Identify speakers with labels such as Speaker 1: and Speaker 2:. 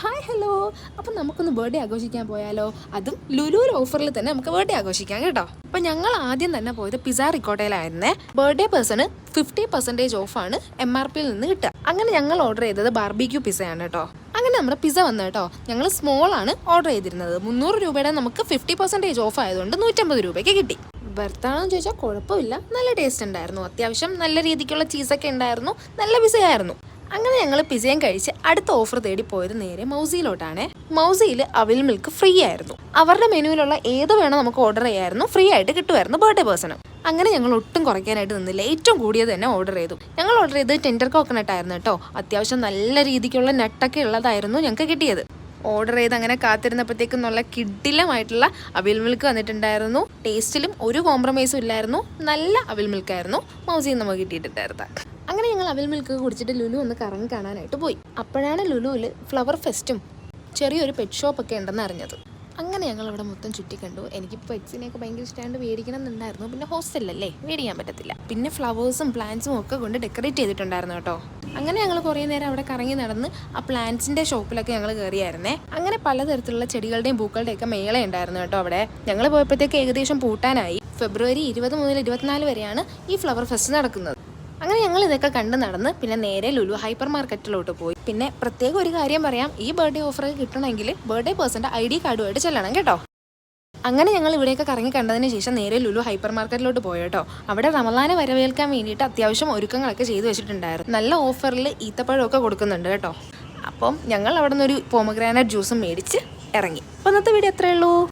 Speaker 1: Hi hello. അപ്പം നമുക്കൊന്ന് birthday ആഘോഷിക്കാൻ പോയാലോ? അതും ലുലുവിൽ ഓഫറിൽ തന്നെ നമുക്ക് ബർത്ത്ഡേ ആഘോഷിക്കാം കേട്ടോ. അപ്പം ഞങ്ങൾ ആദ്യം തന്നെ പോയത് പിസ്സ റിക്കോട്ടയിലായിരുന്നേ. ബർത്ത്ഡേ പേഴ്സണ് 50% ഓഫാണ് MRPയിൽ നിന്ന് കിട്ടുക. അങ്ങനെ ഞങ്ങൾ ഓർഡർ ചെയ്തത് ബാർബിക്യൂ പിസ്സയാണ് കേട്ടോ. അങ്ങനെ നമ്മുടെ പിസ്സ വന്നു കേട്ടോ. ഞങ്ങൾ സ്മോൾ ആണ് ഓർഡർ ചെയ്തിരുന്നത്. 300 രൂപയുടെ നമുക്ക് 50% ഓഫ് ആയതുകൊണ്ട് 150 രൂപയ്ക്ക് കിട്ടി. ബർത്താണെന്ന് ചോദിച്ചാൽ കുഴപ്പമില്ല, നല്ല ടേസ്റ്റ് ഉണ്ടായിരുന്നു. അത്യാവശ്യം നല്ല രീതിക്കുള്ള ചീസൊക്കെ ഉണ്ടായിരുന്നു. നല്ല പിസ്സയായിരുന്നു. അങ്ങനെ ഞങ്ങൾ പിസ്സയും കഴിച്ച് അടുത്ത ഓഫർ തേടി പോയത് നേരെ മൗസിയിലോട്ടാണ്. മൗസിയിൽ അവിൽ മിൽക്ക് ഫ്രീ ആയിരുന്നു. അവരുടെ മെനുവിലുള്ള ഏത് വേണം നമുക്ക് ഓർഡർ ചെയ്യായിരുന്നു, ഫ്രീ ആയിട്ട് കിട്ടുമായിരുന്നു ബർത്ത്ഡേ പേഴ്സണ്. അങ്ങനെ ഞങ്ങൾ ഒട്ടും കുറയ്ക്കാനായിട്ട് നിന്നില്ല, ഏറ്റവും കൂടിയത് തന്നെ ഓർഡർ ചെയ്തു. ഞങ്ങൾ ഓർഡർ ചെയ്തത് ടെൻഡർ കോക്കനട്ട് ആയിരുന്നു കേട്ടോ. അത്യാവശ്യം നല്ല രീതിക്കുള്ള നട്ടൊക്കെ ഉള്ളതായിരുന്നു ഞങ്ങൾക്ക് കിട്ടിയത്. ഓർഡർ ചെയ്ത് അങ്ങനെ കാത്തിരുന്നപ്പോഴത്തേക്കും നല്ല കിഡിലമായിട്ടുള്ള അവിൽ മിൽക്ക് വന്നിട്ടുണ്ടായിരുന്നു. ടേസ്റ്റിലും ഒരു കോംപ്രമൈസും ഇല്ലായിരുന്നു. നല്ല അവിൽ മിൽക്കായിരുന്നു മൗസിയിൽ നമുക്ക് കിട്ടിയിട്ടുണ്ടായിരുന്നത്. അങ്ങനെ ഞങ്ങൾ അവിൽ മിൽക്ക് കുടിച്ചിട്ട് ലുലു ഒന്ന് കറങ്ങി കാണാനായിട്ട് പോയി. അപ്പോഴാണ് ലുലുവിൽ ഫ്ലവർ ഫെസ്റ്റും ചെറിയൊരു പെറ്റ് ഷോപ്പൊക്കെ ഉണ്ടെന്ന് അറിഞ്ഞത്. അങ്ങനെ ഞങ്ങൾ അവിടെ മൊത്തം ചുറ്റിക്കണ്ടു. എനിക്ക് പെറ്റ്സിനെയൊക്കെ ഭയങ്കര ഇഷ്ടമായിട്ട് മേടിക്കണം എന്നുണ്ടായിരുന്നു. പിന്നെ ഹോസ്റ്റലല്ലേ, മേടിക്കാൻ പറ്റത്തില്ല. പിന്നെ ഫ്ലവേഴ്സും പ്ലാന്റ്സും ഒക്കെ കൊണ്ട് ഡെക്കറേറ്റ് ചെയ്തിട്ടുണ്ടായിരുന്നു കേട്ടോ. അങ്ങനെ ഞങ്ങൾ കുറേ നേരം അവിടെ കറങ്ങി നടന്ന് ആ പ്ലാന്റ്സിൻ്റെ ഷോപ്പിലൊക്കെ ഞങ്ങൾ കയറിയായിരുന്നേ. അങ്ങനെ പലതരത്തിലുള്ള ചെടികളുടെയും പൂക്കളുടെയും ഒക്കെ മേള ഉണ്ടായിരുന്നു കേട്ടോ അവിടെ. ഞങ്ങൾ പോയപ്പോഴത്തേക്ക് ഏകദേശം പൂട്ടാനായി. ഫെബ്രുവരി 20 മുതൽ 24 വരെയാണ് ഈ ഫ്ലവർ ഫെസ്റ്റ് നടക്കുന്നത്. അങ്ങനെ ഞങ്ങൾ ഇതൊക്കെ കണ്ട് നടന്ന് പിന്നെ നേരെ ലുലു ഹൈപ്പർ മാർക്കറ്റിലോട്ട് പോയി. പിന്നെ പ്രത്യേകം ഒരു കാര്യം പറയാം, ഈ ബർത്ത്ഡേ ഓഫർ കിട്ടണമെങ്കിൽ ബർത്ത്ഡേ പേഴ്സൻ്റെ ID കാർഡുമായിട്ട് ചെല്ലണം കേട്ടോ. അങ്ങനെ ഞങ്ങൾ ഇവിടെയൊക്കെ കറങ്ങി കണ്ടതിന് ശേഷം നേരെ ലുലു ഹൈപ്പർ മാർക്കറ്റിലോട്ട് പോയി കേട്ടോ. അവിടെ റമദാനെ വരവേൽക്കാൻ വേണ്ടിയിട്ട് അത്യാവശ്യം ഒരുക്കങ്ങളൊക്കെ ചെയ്തു വെച്ചിട്ടുണ്ടായിരുന്നു. നല്ല ഓഫറിൽ ഈത്തപ്പഴമൊക്കെ കൊടുക്കുന്നുണ്ട് കേട്ടോ. അപ്പം ഞങ്ങൾ അവിടെ നിന്നൊരു പോമഗ്രാനൈറ്റ് ജ്യൂസും മേടിച്ച് ഇറങ്ങി. അപ്പോൾ ഇന്നത്തെ വീഡിയോ അത്രയേ ഉള്ളൂ.